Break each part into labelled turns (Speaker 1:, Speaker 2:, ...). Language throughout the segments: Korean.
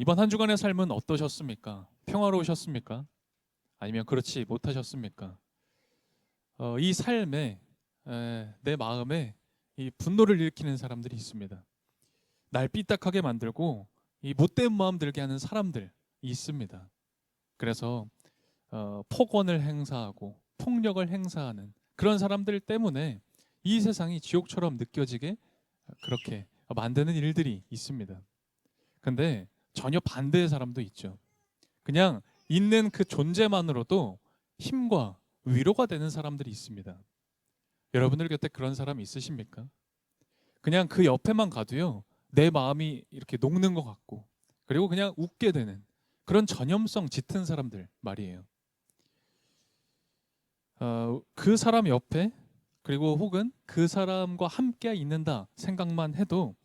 Speaker 1: 이번 한 주간의 삶은 어떠셨습니까? 평화로우셨습니까? 아니면 그렇지 못하셨습니까? 이 삶에 내 마음에 이 분노를 일으키는 사람들이 있습니다. 날 삐딱하게 만들고 이 못된 마음 들게 하는 사람들이 있습니다. 그래서 폭언을 행사하고 폭력을 행사하는 그런 사람들 때문에 이 세상이 지옥처럼 느껴지게 그렇게 만드는 일들이 있습니다. 근데 전혀 반대의 사람도 있죠. 그냥 있는 그 존재만으로도 힘과 위로가 되는 사람들이 있습니다. 여러분들 곁에 그런 사람이 있으십니까? 그냥 그 옆에만 가도요, 내 마음이 이렇게 녹는 것 같고, 그리고 그냥 웃게 되는 그런 전염성 짙은 사람들 말이에요. 그 사람 옆에, 그리고 혹은 그 사람과 함께 있는다 생각만 해도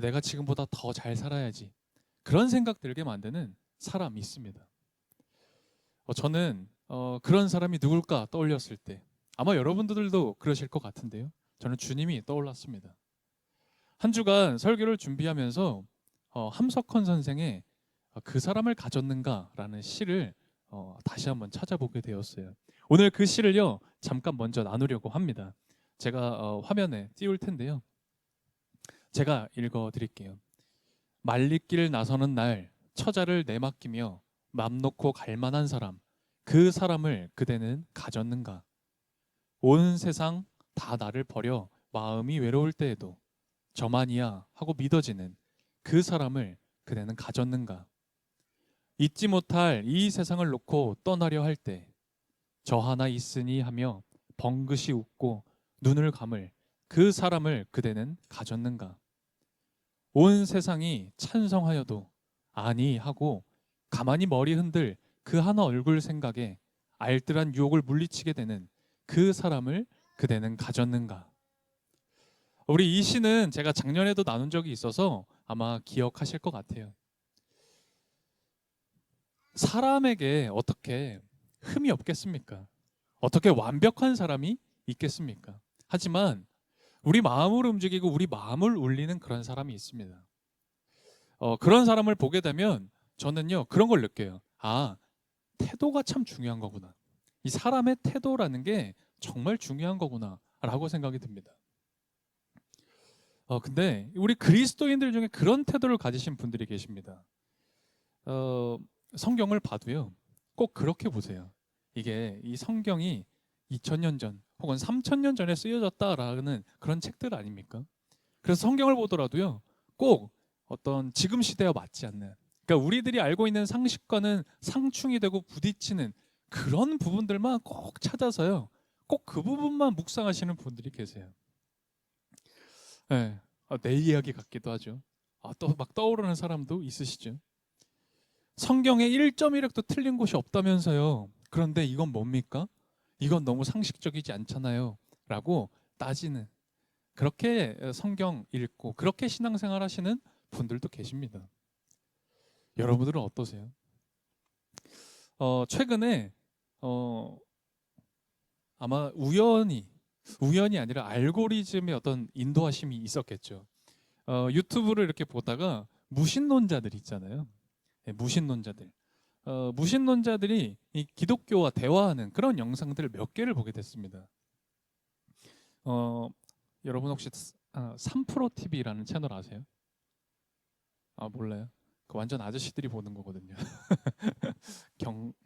Speaker 1: 내가 지금보다 더 잘 살아야지, 그런 생각 들게 만드는 사람이 있습니다. 저는 그런 사람이 누굴까 떠올렸을 때 아마 여러분들도 그러실 것 같은데요. 저는 주님이 떠올랐습니다. 한 주간 설교를 준비하면서 함석헌 선생의 그 사람을 가졌는가라는 시를 다시 한번 찾아보게 되었어요. 오늘 그 시를요, 잠깐 먼저 나누려고 합니다. 제가 화면에 띄울 텐데요. 제가 읽어 드릴게요. 말리길 나서는 날 처자를 내맡기며 맘 놓고 갈 만한 사람, 그 사람을 그대는 가졌는가? 온 세상 다 나를 버려 마음이 외로울 때에도 저만이야 하고 믿어지는 그 사람을 그대는 가졌는가? 잊지 못할 이 세상을 놓고 떠나려 할 때 저 하나 있으니 하며 벙긋이 웃고 눈을 감을 그 사람을 그대는 가졌는가? 온 세상이 찬성하여도 아니 하고 가만히 머리 흔들 그 하나 얼굴 생각에 알뜰한 유혹을 물리치게 되는 그 사람을 그대는 가졌는가? 우리 이 시는 제가 작년에도 나눈 적이 있어서 아마 기억하실 것 같아요. 사람에게 어떻게 흠이 없겠습니까? 어떻게 완벽한 사람이 있겠습니까? 하지만 우리 마음을 움직이고 우리 마음을 울리는 그런 사람이 있습니다. 그런 사람을 보게 되면 저는요, 그런 걸 느껴요. 태도가 참 중요한 거구나. 이 사람의 태도라는 게 정말 중요한 거구나 라고 생각이 듭니다. 근데 우리 그리스도인들 중에 그런 태도를 가지신 분들이 계십니다. 성경을 봐도요, 꼭 그렇게 보세요. 이게 이 성경이 2000년 전 혹은 3000년 전에 쓰여졌다라는 그런 책들 아닙니까? 그래서 성경을 보더라도요, 꼭 어떤 지금 시대와 맞지 않는, 그러니까 우리들이 알고 있는 상식과는 상충이 되고 부딪히는 그런 부분들만 꼭 찾아서요, 꼭 그 부분만 묵상하시는 분들이 계세요. 네, 내 이야기 같기도 하죠. 또 막 떠오르는 사람도 있으시죠. 성경에 1.1획도 틀린 곳이 없다면서요. 그런데 이건 뭡니까? 이건 너무 상식적이지 않잖아요. 라고 따지는, 그렇게 성경 읽고 그렇게 신앙생활 하시는 분들도 계십니다. 여러분들은 어떠세요? 최근에 아마 우연이 아니라 알고리즘의 어떤 인도하심이 있었겠죠. 유튜브를 이렇게 보다가 무신론자들 있잖아요. 네, 무신론자들이 이 기독교와 대화하는 그런 영상들을 몇 개를 보게 됐습니다. 여러분 혹시 3프로 TV라는 채널 아세요? 몰라요? 그 완전 아저씨들이 보는 거거든요.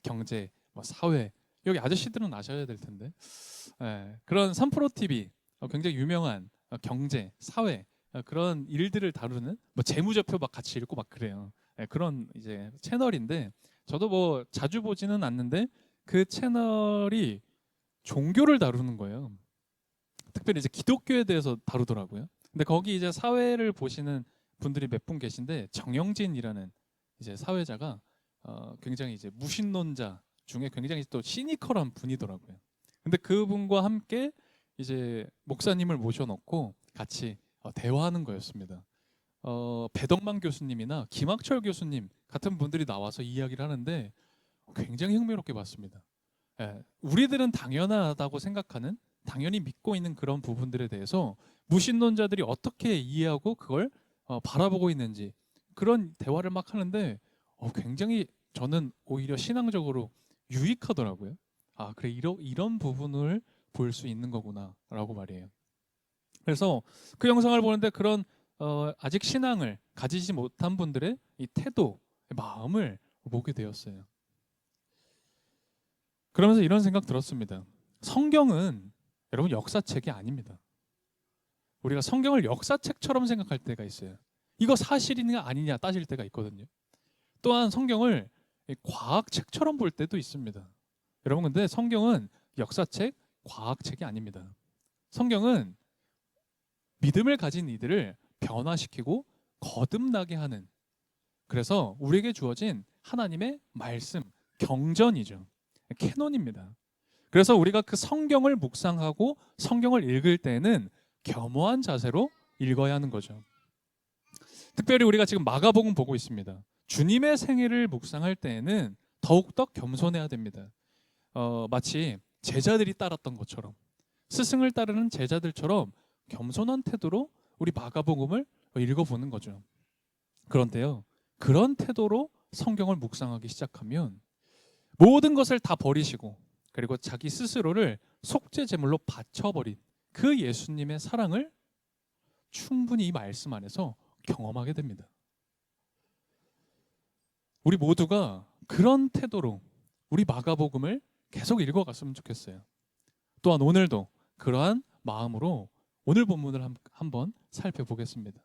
Speaker 1: 경제, 뭐 사회, 여기 아저씨들은 아셔야 될 텐데. 그런 3프로 TV, 굉장히 유명한 경제, 사회, 그런 일들을 다루는, 뭐 재무제표 막 같이 읽고 막 그래요. 그런 이제 채널인데, 저도 뭐 자주 보지는 않는데 그 채널이 종교를 다루는 거예요. 특별히 이제 기독교에 대해서 다루더라고요. 근데 거기 이제 사회를 보시는 분들이 몇 분 계신데, 정영진이라는 이제 사회자가 굉장히 이제 무신론자 중에 굉장히 또 시니컬한 분이더라고요. 근데 그분과 함께 이제 목사님을 모셔놓고 같이 대화하는 거였습니다. 배덕만 교수님이나 김학철 교수님 같은 분들이 나와서 이야기를 하는데 굉장히 흥미롭게 봤습니다. 우리들은 당연하다고 생각하는, 당연히 믿고 있는 그런 부분들에 대해서 무신론자들이 어떻게 이해하고 그걸 바라보고 있는지, 그런 대화를 막 하는데 굉장히 저는 오히려 신앙적으로 유익하더라고요. 아, 그래, 이런 부분을 볼 수 있는 거구나라고 말이에요. 그래서 그 영상을 보는데 그런 아직 신앙을 가지지 못한 분들의 이 태도, 마음을 보게 되었어요. 그러면서 이런 생각 들었습니다. 성경은 여러분 역사책이 아닙니다. 우리가 성경을 역사책처럼 생각할 때가 있어요. 이거 사실이냐 아니냐 따질 때가 있거든요. 또한 성경을 과학책처럼 볼 때도 있습니다. 여러분, 근데 성경은 역사책, 과학책이 아닙니다. 성경은 믿음을 가진 이들을 변화시키고 거듭나게 하는, 그래서 우리에게 주어진 하나님의 말씀, 경전이죠. 캐논입니다. 그래서 우리가 그 성경을 묵상하고 성경을 읽을 때는 겸허한 자세로 읽어야 하는 거죠. 특별히 우리가 지금 마가복음 보고 있습니다. 주님의 생애를 묵상할 때에는 더욱더 겸손해야 됩니다. 마치 제자들이 따랐던 것처럼, 스승을 따르는 제자들처럼 겸손한 태도로 우리 마가복음을 읽어보는 거죠. 그런데요, 그런 태도로 성경을 묵상하기 시작하면 모든 것을 다 버리시고 그리고 자기 스스로를 속죄 제물로 바쳐버린 그 예수님의 사랑을 충분히 이 말씀 안에서 경험하게 됩니다. 우리 모두가 그런 태도로 우리 마가복음을 계속 읽어갔으면 좋겠어요. 또한 오늘도 그러한 마음으로 오늘 본문을 한번 살펴보겠습니다.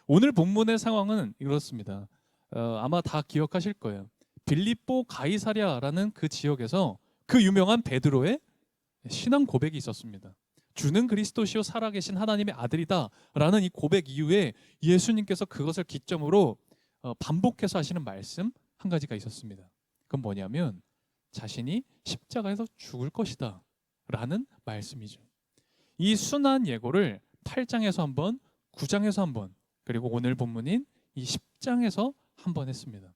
Speaker 1: 오늘 본문의 상황은 이렇습니다. 아마 다 기억하실 거예요. 빌립보 가이사랴라는 그 지역에서 그 유명한 베드로의 신앙 고백이 있었습니다. 주는 그리스도시요 살아계신 하나님의 아들이다 라는 이 고백 이후에 예수님께서 그것을 기점으로 반복해서 하시는 말씀 한 가지가 있었습니다. 그건 뭐냐면 자신이 십자가에서 죽을 것이다 라는 말씀이죠. 이 순한 예고를 8장에서 한 번, 9장에서 한 번, 그리고 오늘 본문인 이 10장에서 한 번 했습니다.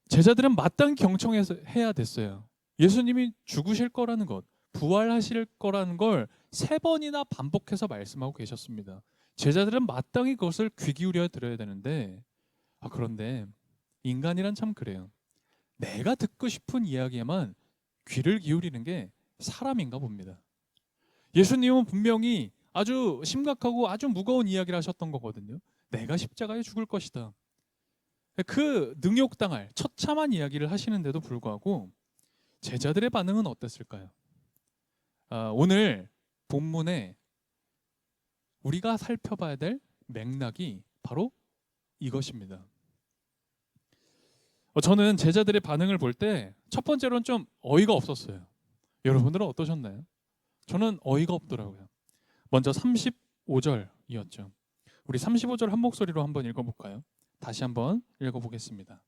Speaker 1: 제자들은 마땅히 경청해서 해야 됐어요. 예수님이 죽으실 거라는 것, 부활하실 거라는 걸 3번이나 반복해서 말씀하고 계셨습니다. 제자들은 마땅히 그것을 귀 기울여 들어야 되는데, 그런데 인간이란 참 그래요. 내가 듣고 싶은 이야기에만 귀를 기울이는 게 사람인가 봅니다. 예수님은 분명히 아주 심각하고 아주 무거운 이야기를 하셨던 거거든요. 내가 십자가에 죽을 것이다. 그 능욕당할 처참한 이야기를 하시는데도 불구하고 제자들의 반응은 어땠을까요? 오늘 본문에 우리가 살펴봐야 될 맥락이 바로 이것입니다. 저는 제자들의 반응을 볼 때 첫 번째로는 좀 어이가 없었어요. 여러분들은 어떠셨나요? 저는 어이가 없더라고요. 먼저 35절이었죠. 우리 35절 한 목소리로 한번 읽어볼까요? 다시 한번 읽어보겠습니다.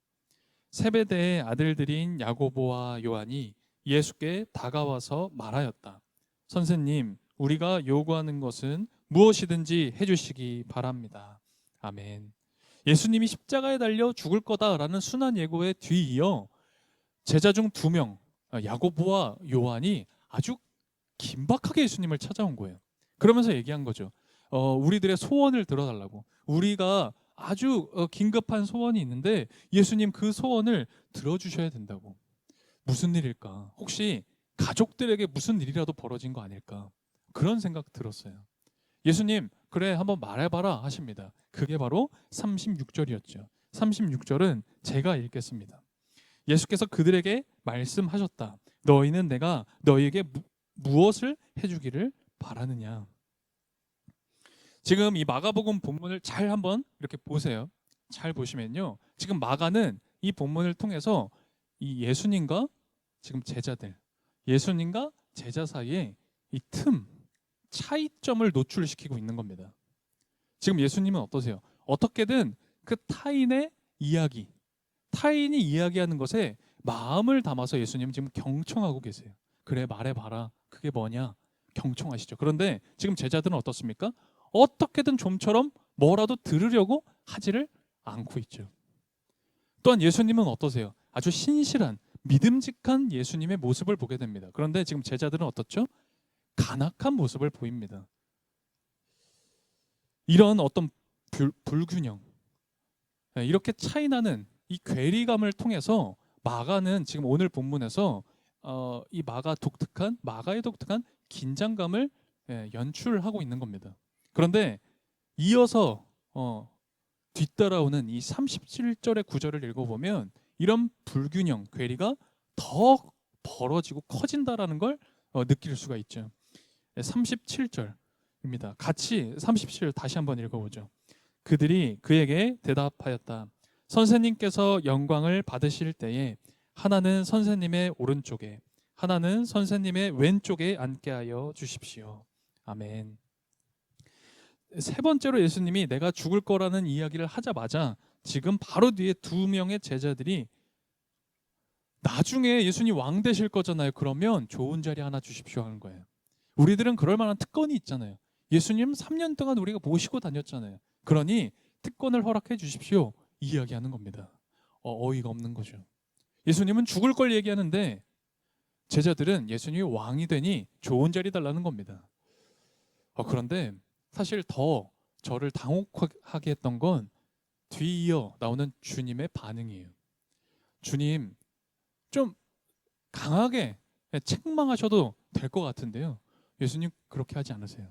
Speaker 1: 세베대의 아들들인 야고보와 요한이 예수께 다가와서 말하였다. 선생님, 우리가 요구하는 것은 무엇이든지 해주시기 바랍니다. 아멘. 예수님이 십자가에 달려 죽을 거다라는 순한 예고에 뒤이어 제자 중 2명, 야고보와 요한이 아주 긴박하게 예수님을 찾아온 거예요. 그러면서 얘기한 거죠. 우리들의 소원을 들어달라고. 우리가 아주 긴급한 소원이 있는데 예수님 그 소원을 들어주셔야 된다고. 무슨 일일까? 혹시 가족들에게 무슨 일이라도 벌어진 거 아닐까? 그런 생각 들었어요. 예수님, 그래 한번 말해봐라 하십니다. 그게 바로 36절이었죠. 36절은 제가 읽겠습니다. 예수께서 그들에게 말씀하셨다. 너희는 내가 너희에게 무엇을 해주기를 바라느냐. 지금 이 마가복음 본문을 잘 한번 이렇게 보세요. 잘 보시면요, 지금 마가는 이 본문을 통해서 이 예수님과 지금 제자들, 예수님과 제자 사이에 이 차이점을 노출시키고 있는 겁니다. 지금 예수님은 어떠세요? 어떻게든 그 타인의 이야기, 타인이 이야기하는 것에 마음을 담아서 예수님은 지금 경청하고 계세요. 그래 말해봐라. 그게 뭐냐? 경청하시죠. 그런데 지금 제자들은 어떻습니까? 어떻게든 좀처럼 뭐라도 들으려고 하지를 않고 있죠. 또한 예수님은 어떠세요? 아주 신실한 믿음직한 예수님의 모습을 보게 됩니다. 그런데 지금 제자들은 어떻죠? 간악한 모습을 보입니다. 이런 어떤 불균형, 이렇게 차이나는 이 괴리감을 통해서 마가는 지금 오늘 본문에서 이 마가의 독특한 긴장감을 연출하고 있는 겁니다. 그런데 이어서 뒤따라오는 이 37절의 구절을 읽어보면 이런 불균형, 괴리가 더 벌어지고 커진다라는 걸 느낄 수가 있죠. 37절입니다. 같이 37절 다시 한번 읽어보죠. 그들이 그에게 대답하였다. 선생님께서 영광을 받으실 때에 하나는 선생님의 오른쪽에 하나는 선생님의 왼쪽에 앉게 하여 주십시오. 아멘. 세 번째로 예수님이 내가 죽을 거라는 이야기를 하자마자 지금 바로 뒤에 두 명의 제자들이 나중에 예수님 왕 되실 거잖아요. 그러면 좋은 자리 하나 주십시오 하는 거예요. 우리들은 그럴 만한 특권이 있잖아요. 예수님 3년 동안 우리가 모시고 다녔잖아요. 그러니 특권을 허락해 주십시오. 이야기하는 겁니다. 어이가 없는 거죠. 예수님은 죽을 걸 얘기하는데 제자들은 예수님이 왕이 되니 좋은 자리 달라는 겁니다. 그런데 사실 더 저를 당혹하게 했던 건 뒤이어 나오는 주님의 반응이에요. 주님 좀 강하게 책망하셔도 될 것 같은데요. 예수님 그렇게 하지 않으세요.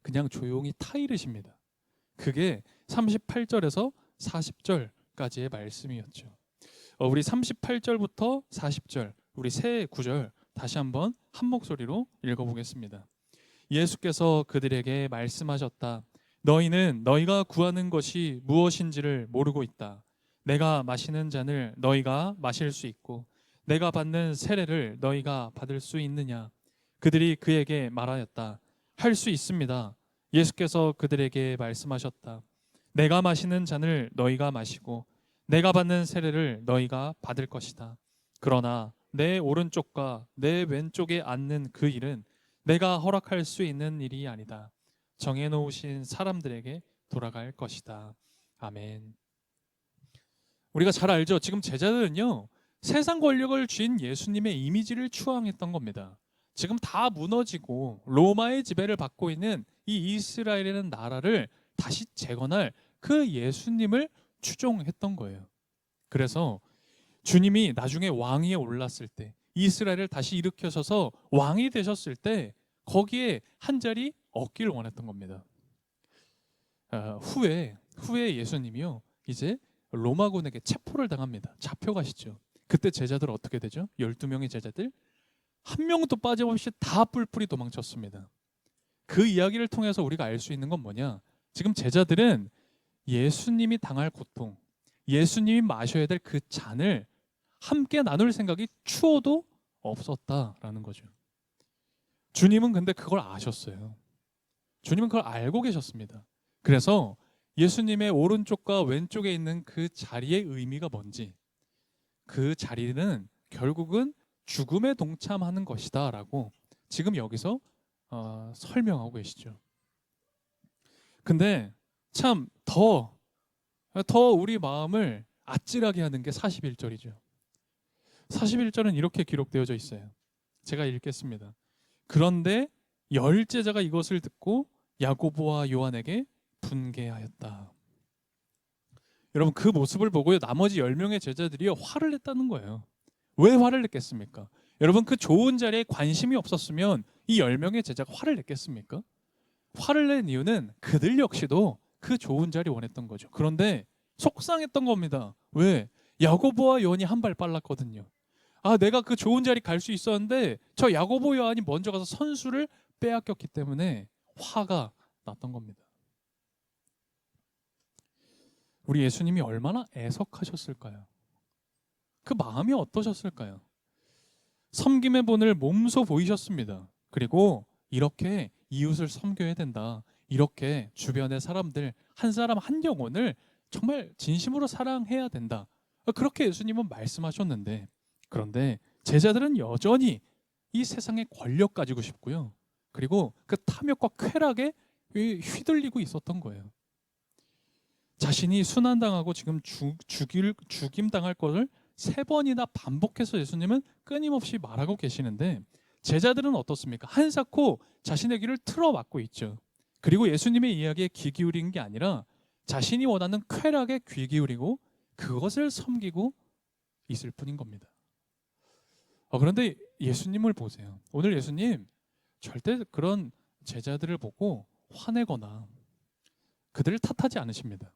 Speaker 1: 그냥 조용히 타이르십니다. 그게 38절에서 40절까지의 말씀이었죠. 우리 38절부터 40절, 우리 세 구절 다시 한번 한 목소리로 읽어보겠습니다. 예수께서 그들에게 말씀하셨다. 너희는 너희가 구하는 것이 무엇인지를 모르고 있다. 내가 마시는 잔을 너희가 마실 수 있고 내가 받는 세례를 너희가 받을 수 있느냐? 그들이 그에게 말하였다. 할 수 있습니다. 예수께서 그들에게 말씀하셨다. 내가 마시는 잔을 너희가 마시고 내가 받는 세례를 너희가 받을 것이다. 그러나 내 오른쪽과 내 왼쪽에 앉는 그 일은 내가 허락할 수 있는 일이 아니다. 정해놓으신 사람들에게 돌아갈 것이다. 아멘. 우리가 잘 알죠. 지금 제자들은요, 세상 권력을 쥔 예수님의 이미지를 추앙했던 겁니다. 지금 다 무너지고 로마의 지배를 받고 있는 이 이스라엘이라는 나라를 다시 재건할 그 예수님을 추종했던 거예요. 그래서 주님이 나중에 왕위에 올랐을 때, 이스라엘을 다시 일으켜셔서 왕이 되셨을 때 거기에 한 자리 얻기를 원했던 겁니다. 후에 예수님이요, 이제 로마군에게 체포를 당합니다. 잡혀가시죠. 그때 제자들 어떻게 되죠? 12명의 제자들 한 명도 빠짐없이 다 뿔뿔이 도망쳤습니다. 그 이야기를 통해서 우리가 알 수 있는 건 뭐냐? 지금 제자들은 예수님이 당할 고통, 예수님이 마셔야 될 그 잔을 함께 나눌 생각이 추워도 없었다라는 거죠. 주님은 근데 그걸 아셨어요. 주님은 그걸 알고 계셨습니다. 그래서 예수님의 오른쪽과 왼쪽에 있는 그 자리의 의미가 뭔지, 그 자리는 결국은 죽음에 동참하는 것이다 라고 지금 여기서 설명하고 계시죠. 근데 참 더 우리 마음을 아찔하게 하는 게 41절이죠. 41절은 이렇게 기록되어져 있어요. 제가 읽겠습니다. 그런데 10제자가 이것을 듣고 야고보와 요한에게 분개하였다. 여러분, 그 모습을 보고 나머지 10명의 제자들이 화를 냈다는 거예요. 왜 화를 냈겠습니까? 여러분, 그 좋은 자리에 관심이 없었으면 이 10명의 제자가 화를 냈겠습니까? 화를 낸 이유는 그들 역시도 그 좋은 자리 원했던 거죠. 그런데 속상했던 겁니다. 왜? 야고보와 요한이 한 발 빨랐거든요. 내가 그 좋은 자리 갈 수 있었는데 저 야고보 요한이 먼저 가서 선수를 빼앗겼기 때문에 화가 났던 겁니다. 우리 예수님이 얼마나 애석하셨을까요? 그 마음이 어떠셨을까요? 섬김의 본을 몸소 보이셨습니다. 그리고 이렇게 이웃을 섬겨야 된다. 이렇게 주변의 사람들 한 사람 한 영혼을 정말 진심으로 사랑해야 된다. 그렇게 예수님은 말씀하셨는데, 그런데 제자들은 여전히 이 세상의 권력 가지고 싶고요. 그리고 그 탐욕과 쾌락에 휘둘리고 있었던 거예요. 자신이 순환당하고 지금 죽임 당할 것을 3번이나 반복해서 예수님은 끊임없이 말하고 계시는데, 제자들은 어떻습니까? 한사코 자신의 귀를 틀어막고 있죠. 그리고 예수님의 이야기에 귀 기울인 게 아니라 자신이 원하는 쾌락에 귀 기울이고 그것을 섬기고 있을 뿐인 겁니다. 그런데 예수님을 보세요. 오늘 예수님 절대 그런 제자들을 보고 화내거나 그들을 탓하지 않으십니다.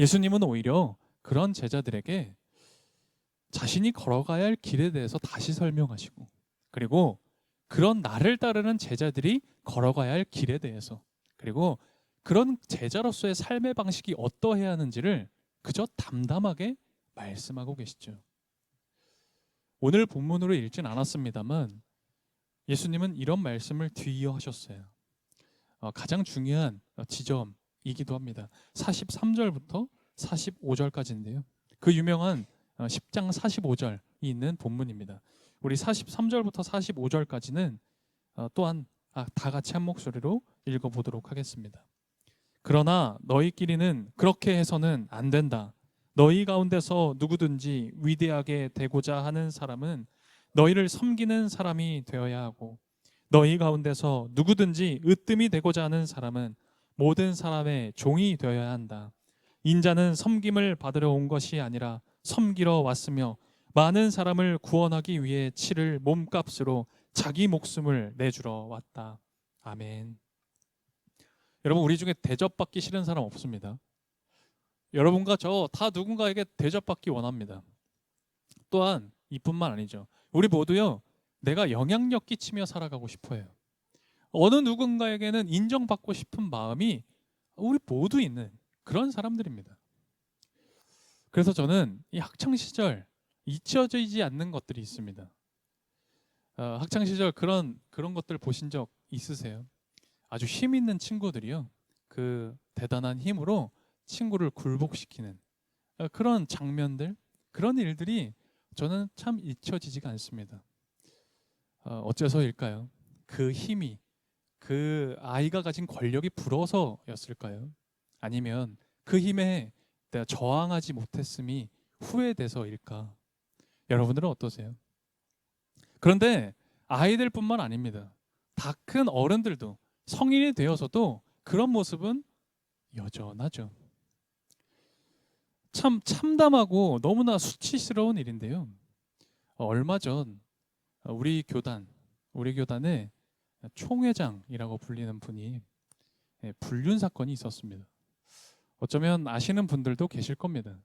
Speaker 1: 예수님은 오히려 그런 제자들에게 자신이 걸어가야 할 길에 대해서 다시 설명하시고, 그리고 그런 나를 따르는 제자들이 걸어가야 할 길에 대해서, 그리고 그런 제자로서의 삶의 방식이 어떠해야 하는지를 그저 담담하게 말씀하고 계시죠. 오늘 본문으로 읽진 않았습니다만 예수님은 이런 말씀을 뒤이어하셨어요. 가장 중요한 지점이기도 합니다. 43절부터 45절까지인데요. 그 유명한 10장 45절이 있는 본문입니다. 우리 43절부터 45절까지는 또한 다 같이 한 목소리로 읽어보도록 하겠습니다. 그러나 너희끼리는 그렇게 해서는 안 된다. 너희 가운데서 누구든지 위대하게 되고자 하는 사람은 너희를 섬기는 사람이 되어야 하고, 너희 가운데서 누구든지 으뜸이 되고자 하는 사람은 모든 사람의 종이 되어야 한다. 인자는 섬김을 받으러 온 것이 아니라 섬기러 왔으며 많은 사람을 구원하기 위해 치를 몸값으로 자기 목숨을 내주러 왔다. 아멘. 여러분, 우리 중에 대접받기 싫은 사람 없습니다. 여러분과 저 다 누군가에게 대접받기 원합니다. 또한 이뿐만 아니죠. 우리 모두요, 내가 영향력 끼치며 살아가고 싶어요. 어느 누군가에게는 인정받고 싶은 마음이 우리 모두 있는 그런 사람들입니다. 그래서 저는 이 학창 시절 잊혀지지 않는 것들이 있습니다. 학창 시절 그런 것들 보신 적 있으세요? 아주 힘 있는 친구들이요, 그 대단한 힘으로 친구를 굴복시키는 그런 장면들, 그런 일들이 저는 참 잊혀지지가 않습니다. 어째서일까요? 그 힘이 그 아이가 가진 권력이 불어서였을까요? 아니면 그 힘에 내가 저항하지 못했음이 후회돼서일까? 여러분들은 어떠세요? 그런데 아이들뿐만 아닙니다. 다 큰 어른들도, 성인이 되어서도 그런 모습은 여전하죠. 참 참담하고 너무나 수치스러운 일인데요. 얼마 전 우리 교단의 총회장이라고 불리는 분이 불륜 사건이 있었습니다. 어쩌면 아시는 분들도 계실 겁니다.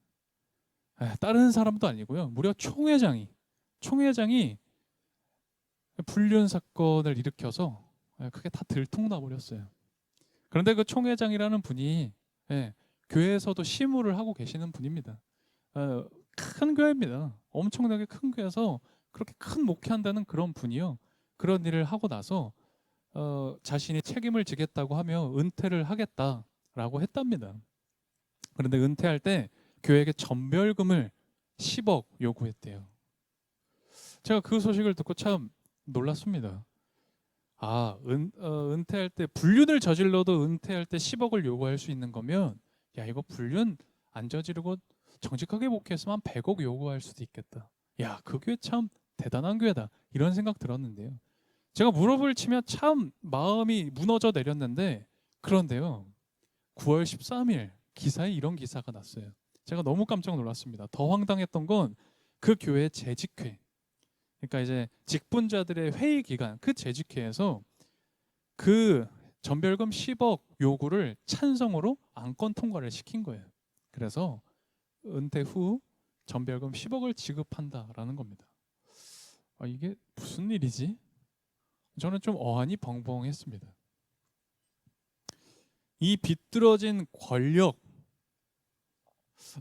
Speaker 1: 다른 사람도 아니고요, 무려 총회장이 불륜 사건을 일으켜서 그게 다 들통나 버렸어요. 그런데 그 총회장이라는 분이 교회에서도 시무를 하고 계시는 분입니다. 큰 교회입니다. 엄청나게 큰 교회에서 그렇게 큰 목회한다는 그런 분이요, 그런 일을 하고 나서 자신이 책임을 지겠다고 하며 은퇴를 하겠다라고 했답니다. 그런데 은퇴할 때 교회에게 전별금을 10억 요구했대요. 제가 그 소식을 듣고 참 놀랐습니다. 은퇴할 때, 불륜을 저질러도 은퇴할 때 10억을 요구할 수 있는 거면, 야, 이거 불륜 안 저지르고 정직하게 목회했으면 한 100억 요구할 수도 있겠다. 야, 그 교회 참 대단한 교회다, 이런 생각 들었는데요. 제가 무릎을 치며 참 마음이 무너져 내렸는데, 그런데요, 9월 13일 기사에 이런 기사가 났어요. 제가 너무 깜짝 놀랐습니다. 더 황당했던 건 그 교회 재직회, 그러니까 이제 직분자들의 회의 기간, 그 재직회에서 그 전별금 10억 요구를 찬성으로 안건 통과를 시킨 거예요. 그래서 은퇴 후 전별금 10억을 지급한다라는 겁니다. 이게 무슨 일이지? 저는 좀 어안이 벙벙했습니다. 이 비뚤어진 권력,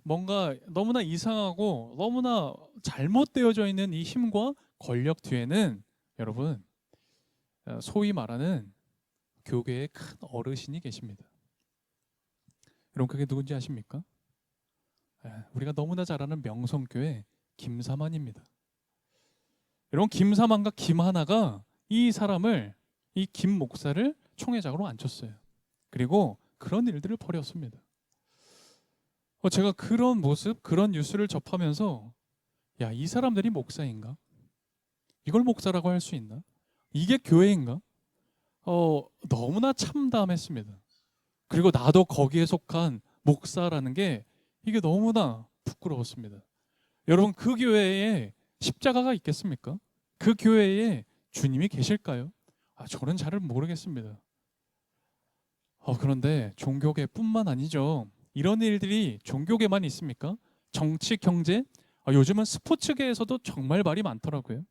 Speaker 1: 뭔가 너무나 이상하고 너무나 잘못되어져 있는 이 힘과 권력 뒤에는, 여러분, 소위 말하는 교계의 큰 어르신이 계십니다. 여러분, 그게 누군지 아십니까? 우리가 너무나 잘 아는 명성교회 김사만입니다. 여러분, 김사만과 김하나가 이 김 목사를 총회장으로 앉혔어요. 그리고 그런 일들을 벌였습니다. 제가 그런 모습, 그런 뉴스를 접하면서, 야, 이 사람들이 목사인가? 이걸 목사라고 할 수 있나? 이게 교회인가? 너무나 참담했습니다. 그리고 나도 거기에 속한 목사라는 게 이게 너무나 부끄러웠습니다. 여러분, 그 교회에 십자가가 있겠습니까? 그 교회에 주님이 계실까요? 저는 잘 모르겠습니다. 그런데 종교계뿐만 아니죠. 이런 일들이 종교계만 있습니까? 정치, 경제, 요즘은 스포츠계에서도 정말 말이 많더라고요.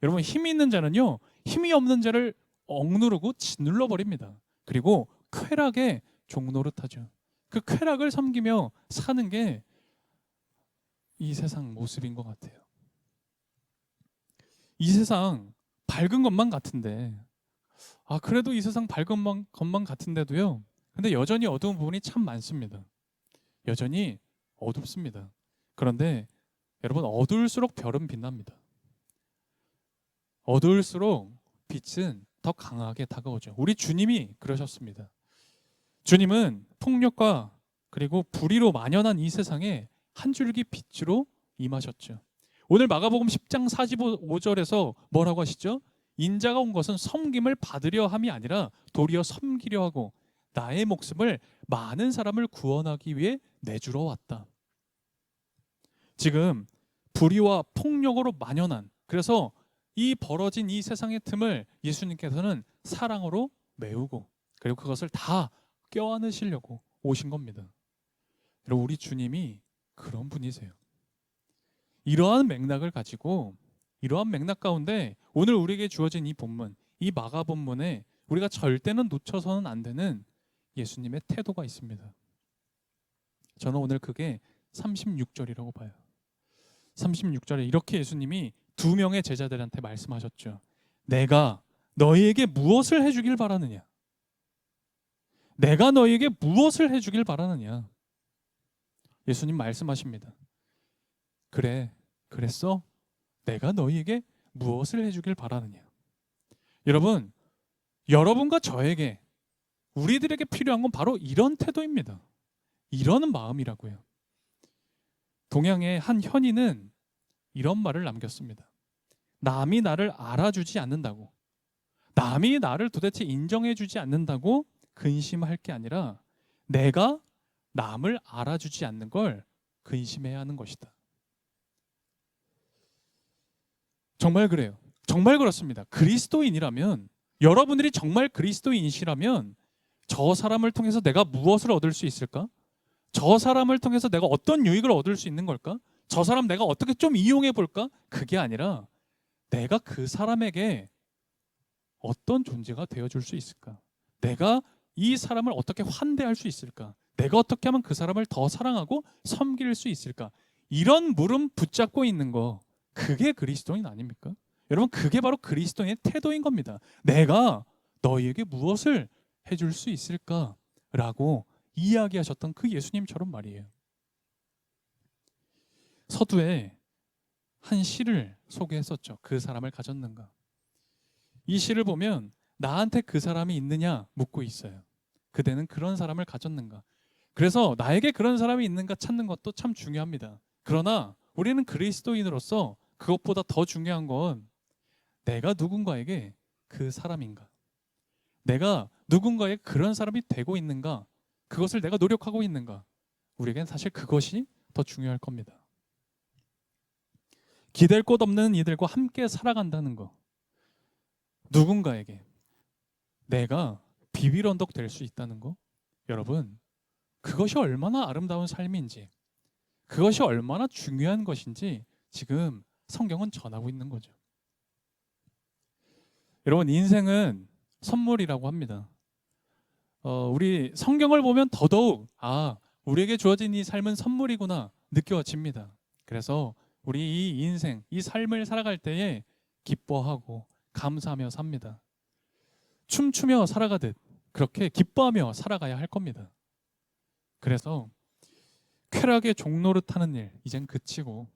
Speaker 1: 여러분, 힘이 있는 자는요, 힘이 없는 자를 억누르고 짓눌러 버립니다. 그리고 쾌락에 종노릇하죠. 그 쾌락을 섬기며 사는 게 이 세상 모습인 것 같아요. 이 세상 밝은 것만 같은데, 그래도 이 세상 밝은 것만 같은데도요, 근데 여전히 어두운 부분이 참 많습니다. 여전히 어둡습니다. 그런데 여러분, 어두울수록 별은 빛납니다. 어두울수록 빛은 더 강하게 다가오죠. 우리 주님이 그러셨습니다. 주님은 폭력과 그리고 불의로 만연한 이 세상에 한 줄기 빛으로 임하셨죠. 오늘 마가복음 10장 45절에서 뭐라고 하시죠? 인자가 온 것은 섬김을 받으려 함이 아니라 도리어 섬기려 하고 나의 목숨을 많은 사람을 구원하기 위해 내주러 왔다. 지금 불의와 폭력으로 만연한, 그래서 이 벌어진 이 세상의 틈을 예수님께서는 사랑으로 메우고 그리고 그것을 다 껴안으시려고 오신 겁니다. 여러분, 우리 주님이 그런 분이세요. 이러한 맥락을 가지고, 이러한 맥락 가운데 오늘 우리에게 주어진 이 본문, 이 마가 본문에 우리가 절대는 놓쳐서는 안 되는 예수님의 태도가 있습니다. 저는 오늘 그게 36절이라고 봐요. 36절에 이렇게 예수님이 두 명의 제자들한테 말씀하셨죠. 내가 너희에게 무엇을 해주길 바라느냐? 내가 너희에게 무엇을 해주길 바라느냐? 예수님 말씀하십니다. 그래, 그랬어? 내가 너희에게 무엇을 해주길 바라느냐? 여러분, 여러분과 저에게, 우리들에게 필요한 건 바로 이런 태도입니다. 이러는 마음이라고요. 동양의 한 현인은 이런 말을 남겼습니다. 남이 나를 알아주지 않는다고, 남이 나를 도대체 인정해주지 않는다고 근심할 게 아니라 내가 남을 알아주지 않는 걸 근심해야 하는 것이다. 정말 그래요. 정말 그렇습니다. 그리스도인이라면, 여러분들이 정말 그리스도인이시라면 저 사람을 통해서 내가 무엇을 얻을 수 있을까? 저 사람을 통해서 내가 어떤 유익을 얻을 수 있는 걸까? 저 사람 내가 어떻게 좀 이용해 볼까? 그게 아니라 내가 그 사람에게 어떤 존재가 되어줄 수 있을까? 내가 이 사람을 어떻게 환대할 수 있을까? 내가 어떻게 하면 그 사람을 더 사랑하고 섬길 수 있을까? 이런 물음 붙잡고 있는 거, 그게 그리스도인 아닙니까? 여러분, 그게 바로 그리스도인의 태도인 겁니다. 내가 너희에게 무엇을 해줄 수 있을까? 라고 이야기하셨던 그 예수님처럼 말이에요. 서두에 한 시를 소개했었죠. 그 사람을 가졌는가? 이 시를 보면 나한테 그 사람이 있느냐 묻고 있어요. 그대는 그런 사람을 가졌는가? 그래서 나에게 그런 사람이 있는가 찾는 것도 참 중요합니다. 그러나 우리는 그리스도인으로서 그것보다 더 중요한 건 내가 누군가에게 그 사람인가? 내가 누군가의 그런 사람이 되고 있는가? 그것을 내가 노력하고 있는가? 우리에겐 사실 그것이 더 중요할 겁니다. 기댈 곳 없는 이들과 함께 살아간다는 거, 누군가에게 내가 비빌 언덕 될 수 있다는 거, 여러분, 그것이 얼마나 아름다운 삶인지, 그것이 얼마나 중요한 것인지 지금 성경은 전하고 있는 거죠. 여러분, 인생은 선물이라고 합니다. 우리 성경을 보면 더더욱 우리에게 주어진 이 삶은 선물이구나 느껴집니다. 그래서 우리 이 인생, 이 삶을 살아갈 때에 기뻐하고 감사하며 삽니다. 춤추며 살아가듯 그렇게 기뻐하며 살아가야 할 겁니다. 그래서 쾌락의 종노릇하는 일 이젠 그치고,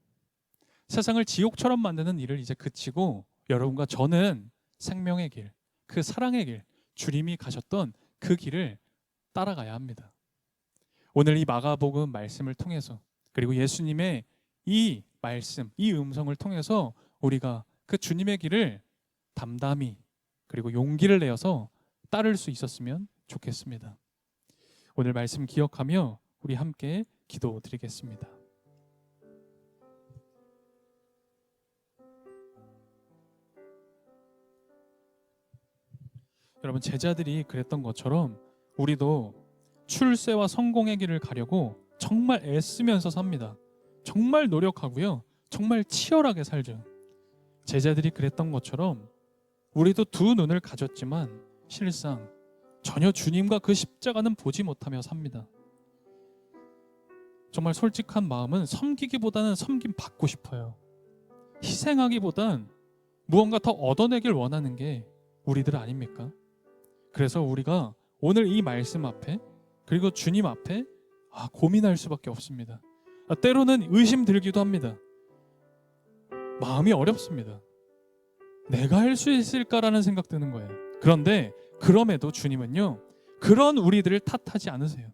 Speaker 1: 세상을 지옥처럼 만드는 일을 이제 그치고, 여러분과 저는 생명의 길, 그 사랑의 길, 주님이 가셨던 그 길을 따라가야 합니다. 오늘 이 마가복음 말씀을 통해서, 그리고 예수님의 이 말씀, 이 음성을 통해서 우리가 그 주님의 길을 담담히 그리고 용기를 내어서 따를 수 있었으면 좋겠습니다. 오늘 말씀 기억하며 우리 함께 기도드리겠습니다. 여러분, 제자들이 그랬던 것처럼 우리도 출세와 성공의 길을 가려고 정말 애쓰면서 삽니다. 정말 노력하고요. 정말 치열하게 살죠. 제자들이 그랬던 것처럼 우리도 두 눈을 가졌지만 실상 전혀 주님과 그 십자가는 보지 못하며 삽니다. 정말 솔직한 마음은 섬기기보다는 섬김 받고 싶어요. 희생하기보단 무언가 더 얻어내길 원하는 게 우리들 아닙니까? 그래서 우리가 오늘 이 말씀 앞에 그리고 주님 앞에 고민할 수밖에 없습니다. 때로는 의심 들기도 합니다. 마음이 어렵습니다. 내가 할 수 있을까라는 생각 드는 거예요. 그런데 그럼에도 주님은요, 그런 우리들을 탓하지 않으세요.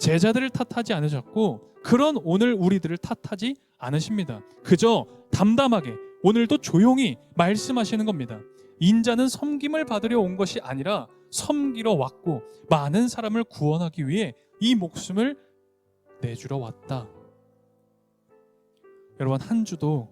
Speaker 1: 제자들을 탓하지 않으셨고 그런 오늘 우리들을 탓하지 않으십니다. 그저 담담하게 오늘도 조용히 말씀하시는 겁니다. 인자는 섬김을 받으려 온 것이 아니라 섬기러 왔고 많은 사람을 구원하기 위해 이 목숨을 내주러 왔다. 여러분, 한 주도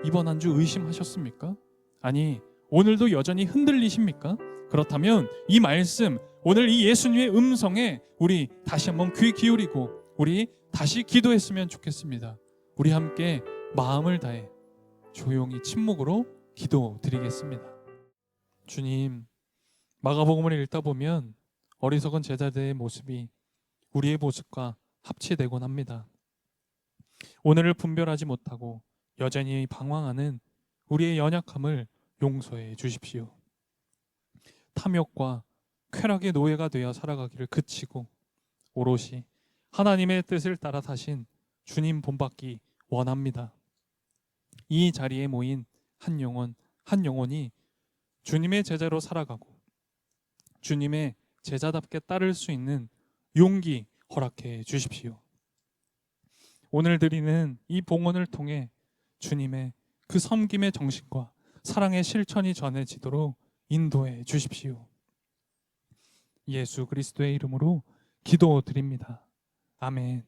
Speaker 1: 이번 한 주 의심하셨습니까? 아니, 오늘도 여전히 흔들리십니까? 그렇다면 이 말씀, 오늘 이 예수님의 음성에 우리 다시 한번 귀 기울이고 우리 다시 기도했으면 좋겠습니다. 우리 함께 마음을 다해 조용히 침묵으로 기도드리겠습니다. 주님, 마가복음을 읽다 보면 어리석은 제자들의 모습이 우리의 모습과 합치되곤 합니다. 오늘을 분별하지 못하고 여전히 방황하는 우리의 연약함을 용서해 주십시오. 탐욕과 쾌락의 노예가 되어 살아가기를 그치고 오롯이 하나님의 뜻을 따라 사신 주님 본받기 원합니다. 이 자리에 모인 한 영혼이 주님의 제자로 살아가고 주님의 제자답게 따를 수 있는 용기 허락해 주십시오. 오늘 드리는 이 봉헌을 통해 주님의 그 섬김의 정신과 사랑의 실천이 전해지도록 인도해 주십시오. 예수 그리스도의 이름으로 기도드립니다. 아멘.